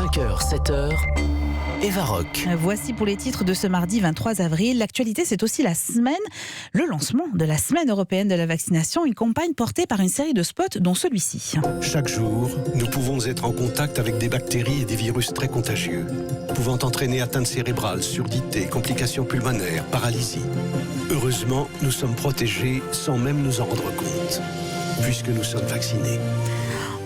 5h, 7h, Eva Rock. Voici pour les titres de ce mardi 23 avril. L'actualité, c'est aussi la semaine, le lancement de la Semaine européenne de la vaccination, une campagne portée par une série de spots, dont celui-ci. Chaque jour, nous pouvons être en contact avec des bactéries et des virus très contagieux, pouvant entraîner atteinte cérébrale, surdité, complications pulmonaires, paralysie. Heureusement, nous sommes protégés sans même nous en rendre compte, puisque nous sommes vaccinés.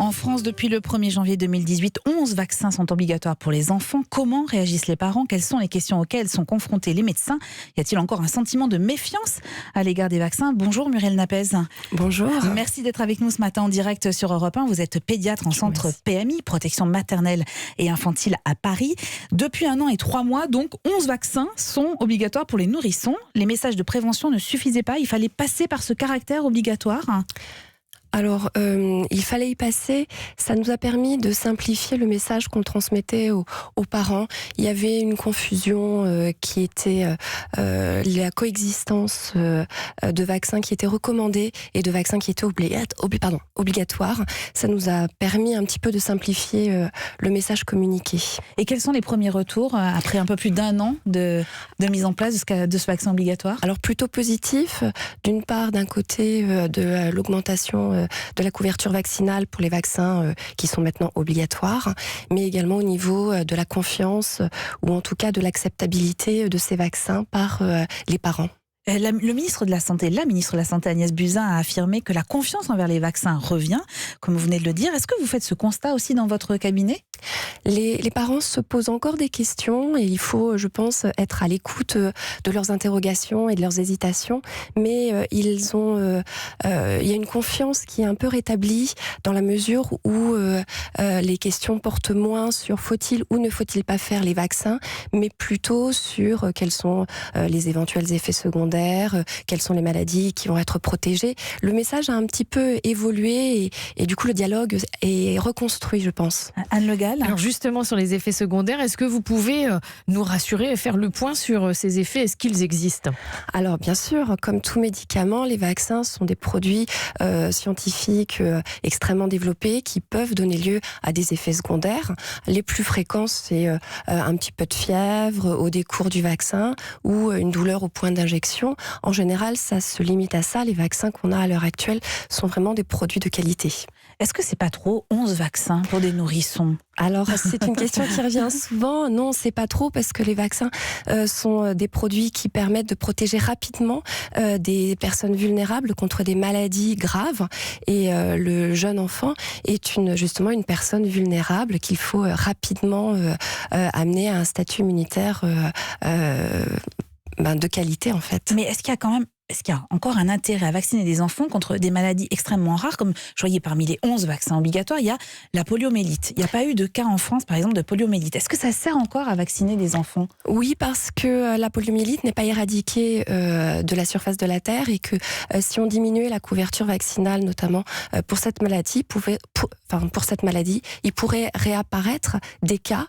En France, depuis le 1er janvier 2018, 11 vaccins sont obligatoires pour les enfants. Comment réagissent les parents? Quelles sont les questions auxquelles sont confrontés les médecins? Y a-t-il encore un sentiment de méfiance à l'égard des vaccins? Bonjour Muriel Napez. Bonjour. Merci d'être avec nous ce matin en direct sur Europe 1. Vous êtes pédiatre en centre PMI, protection maternelle et infantile à Paris. Depuis 1 an et 3 mois, donc 11 vaccins sont obligatoires pour les nourrissons. Les messages de prévention ne suffisaient pas, il fallait passer par ce caractère obligatoire. Alors, il fallait y passer. Ça nous a permis de simplifier le message qu'on transmettait aux parents. Il y avait une confusion qui était la coexistence de vaccins qui étaient recommandés et de vaccins qui étaient obligatoires. Ça nous a permis un petit peu de simplifier le message communiqué. Et quels sont les premiers retours après un peu plus d'1 an de mise en place de ce vaccin obligatoire? Alors, plutôt positif. D'une part, d'un côté, de l'augmentation de la couverture vaccinale pour les vaccins qui sont maintenant obligatoires, mais également au niveau de la confiance ou en tout cas de l'acceptabilité de ces vaccins par les parents. Le ministre de la Santé, Agnès Buzyn, a affirmé que la confiance envers les vaccins revient, comme vous venez de le dire. Est-ce que vous faites ce constat aussi dans votre cabinet ? Les parents se posent encore des questions et il faut, je pense, être à l'écoute de leurs interrogations et de leurs hésitations. Mais il y a une confiance qui est un peu rétablie dans la mesure où les questions portent moins sur faut-il ou ne faut-il pas faire les vaccins, mais plutôt sur quels sont les éventuels effets secondaires, quelles sont les maladies qui vont être protégées. Le message a un petit peu évolué et du coup le dialogue est reconstruit, je pense. Anne Le Gall. Alors justement sur les effets secondaires, est-ce que vous pouvez nous rassurer et faire le point sur ces effets? Est-ce qu'ils existent? Alors bien sûr, comme tout médicament, les vaccins sont des produits scientifiques extrêmement développés qui peuvent donner lieu à des effets secondaires. Les plus fréquents, c'est un petit peu de fièvre au décours du vaccin ou une douleur au point d'injection. En général, ça se limite à ça. Les vaccins qu'on a à l'heure actuelle sont vraiment des produits de qualité. Est-ce que c'est pas trop 11 vaccins pour des nourrissons? Alors, c'est une question qui revient souvent. Non, c'est pas trop parce que les vaccins sont des produits qui permettent de protéger rapidement des personnes vulnérables contre des maladies graves. Et le jeune enfant est justement une personne vulnérable qu'il faut rapidement amener à un statut immunitaire de qualité, en fait. Mais est-ce qu'il y a encore un intérêt à vacciner des enfants contre des maladies extrêmement rares, comme je voyais parmi les 11 vaccins obligatoires, il y a la poliomyélite. Il n'y a pas eu de cas en France, par exemple, de poliomyélite. Est-ce que ça sert encore à vacciner des enfants? Oui, parce que la poliomyélite n'est pas éradiquée de la surface de la Terre et que si on diminuait la couverture vaccinale, notamment pour cette maladie, il pourrait réapparaître des cas,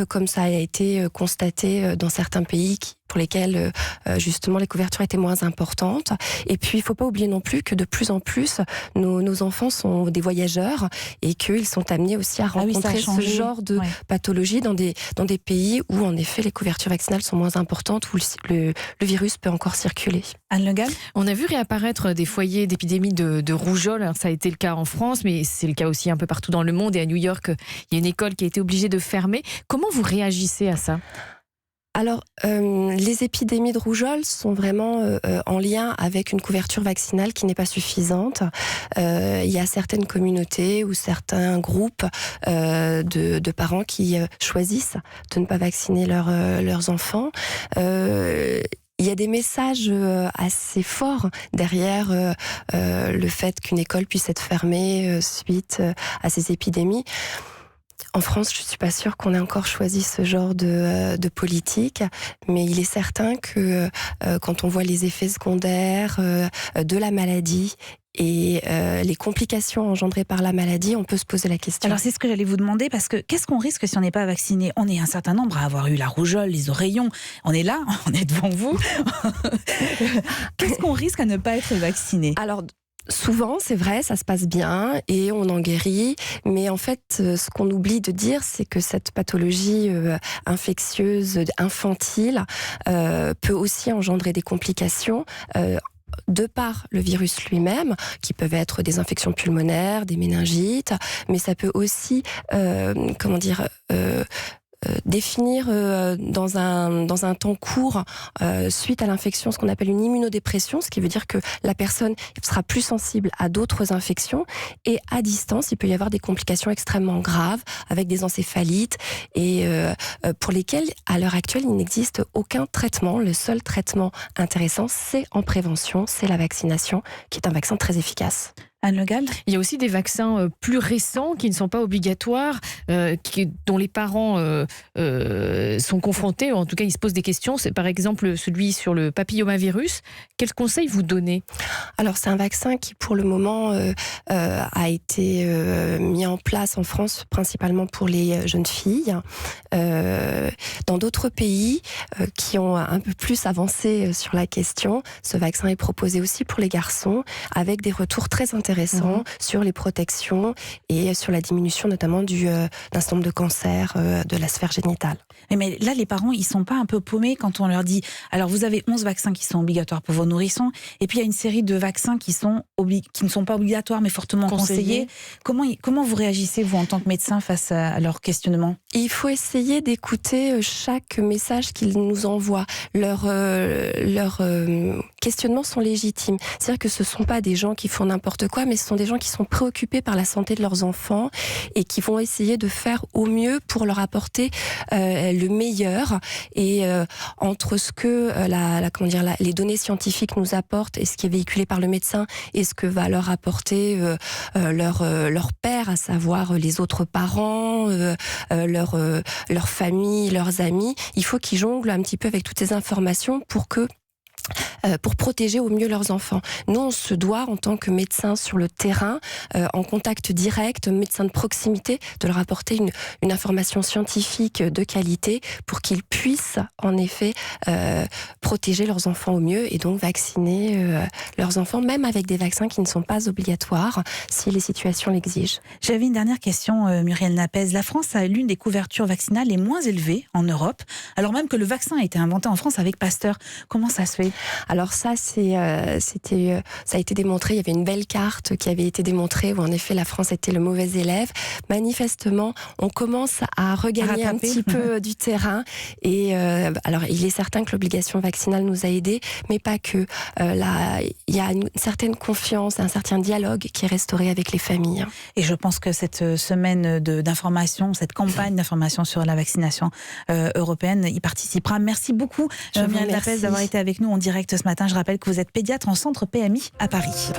comme ça a été constaté dans certains pays pour lesquels justement les couvertures étaient moins importantes. Et puis il ne faut pas oublier non plus que de plus en plus nos enfants sont des voyageurs et qu'ils sont amenés aussi à rencontrer ce genre de pathologie dans des pays où en effet les couvertures vaccinales sont moins importantes, où le virus peut encore circuler. Anne Le Gall. On a vu réapparaître des foyers d'épidémie de rougeole. Alors, ça a été le cas en France, mais c'est le cas aussi un peu partout dans le monde. Et à New York, il y a une école qui a été obligée de fermer. Comment vous réagissez à ça ? Alors, les épidémies de rougeole sont vraiment en lien avec une couverture vaccinale qui n'est pas suffisante. Il y a certaines communautés ou certains groupes de parents qui choisissent de ne pas vacciner leurs enfants. Il y a des messages assez forts derrière le fait qu'une école puisse être fermée suite à ces épidémies. En France, je ne suis pas sûre qu'on ait encore choisi ce genre de politique, mais il est certain que quand on voit les effets secondaires de la maladie et les complications engendrées par la maladie, on peut se poser la question. Alors c'est ce que j'allais vous demander, parce que qu'est-ce qu'on risque si on n'est pas vacciné? On est un certain nombre à avoir eu la rougeole, les oreillons, on est là, on est devant vous. Qu'est-ce qu'on risque à ne pas être vacciné? Alors, Souvent, c'est vrai, ça se passe bien et on en guérit. Mais en fait, ce qu'on oublie de dire, c'est que cette pathologie infectieuse infantile peut aussi engendrer des complications. De par le virus lui-même, qui peuvent être des infections pulmonaires, des méningites, mais ça peut aussi, définir dans un temps court suite à l'infection ce qu'on appelle une immunodépression, ce qui veut dire que la personne sera plus sensible à d'autres infections, et à distance il peut y avoir des complications extrêmement graves avec des encéphalites et pour lesquelles à l'heure actuelle il n'existe aucun traitement. Le seul traitement intéressant, c'est en prévention, c'est la vaccination, qui est un vaccin très efficace. Anne Le Gall ? Il y a aussi des vaccins plus récents qui ne sont pas obligatoires, dont les parents sont confrontés, ou en tout cas ils se posent des questions. C'est par exemple celui sur le papillomavirus. Quels conseils vous donnez ? Alors c'est un vaccin qui pour le moment a été mis en place en France principalement pour les jeunes filles. Dans d'autres pays qui ont un peu plus avancé sur la question, ce vaccin est proposé aussi pour les garçons, avec des retours très intéressants sur les protections et sur la diminution notamment d'un certain nombre de cancers de la sphère génitale. Mais là, les parents, ils sont pas un peu paumés quand on leur dit « Alors, vous avez 11 vaccins qui sont obligatoires pour vos nourrissons, et puis il y a une série de vaccins qui ne sont pas obligatoires, mais fortement conseillés. » Comment vous réagissez, vous, en tant que médecin, face à leur questionnement ? Il faut essayer d'écouter chaque message qu'ils nous envoient. Leurs questionnements sont légitimes. C'est-à-dire que ce ne sont pas des gens qui font n'importe quoi, mais ce sont des gens qui sont préoccupés par la santé de leurs enfants et qui vont essayer de faire au mieux pour leur apporter le meilleur. Et entre ce que les données scientifiques nous apportent et ce qui est véhiculé par le médecin et ce que va leur apporter leur père, à savoir les autres parents, leur famille, leurs amis, il faut qu'ils jonglent un petit peu avec toutes ces informations pour protéger au mieux leurs enfants. Nous, on se doit, en tant que médecin sur le terrain, en contact direct, médecin de proximité, de leur apporter une information scientifique de qualité pour qu'ils puissent, en effet, protéger leurs enfants au mieux et donc vacciner leurs enfants, même avec des vaccins qui ne sont pas obligatoires, si les situations l'exigent. J'avais une dernière question, Muriel Napez. La France a l'une des couvertures vaccinales les moins élevées en Europe, alors même que le vaccin a été inventé en France avec Pasteur. Comment ça se fait ? Alors ça, ça a été démontré. Il y avait une belle carte qui avait été démontrée où en effet la France était le mauvais élève. Manifestement, on commence à regagner un petit peu du terrain. Et alors, il est certain que l'obligation vaccinale nous a aidés, mais pas que. Là, il y a une certaine confiance, un certain dialogue qui est restauré avec les familles. Et je pense que cette semaine d'information, cette campagne d'information sur la vaccination européenne y participera. Merci beaucoup, Muriel Napez, d'avoir été avec nous en direct ce matin. Je rappelle que vous êtes pédiatre en centre PMI à Paris.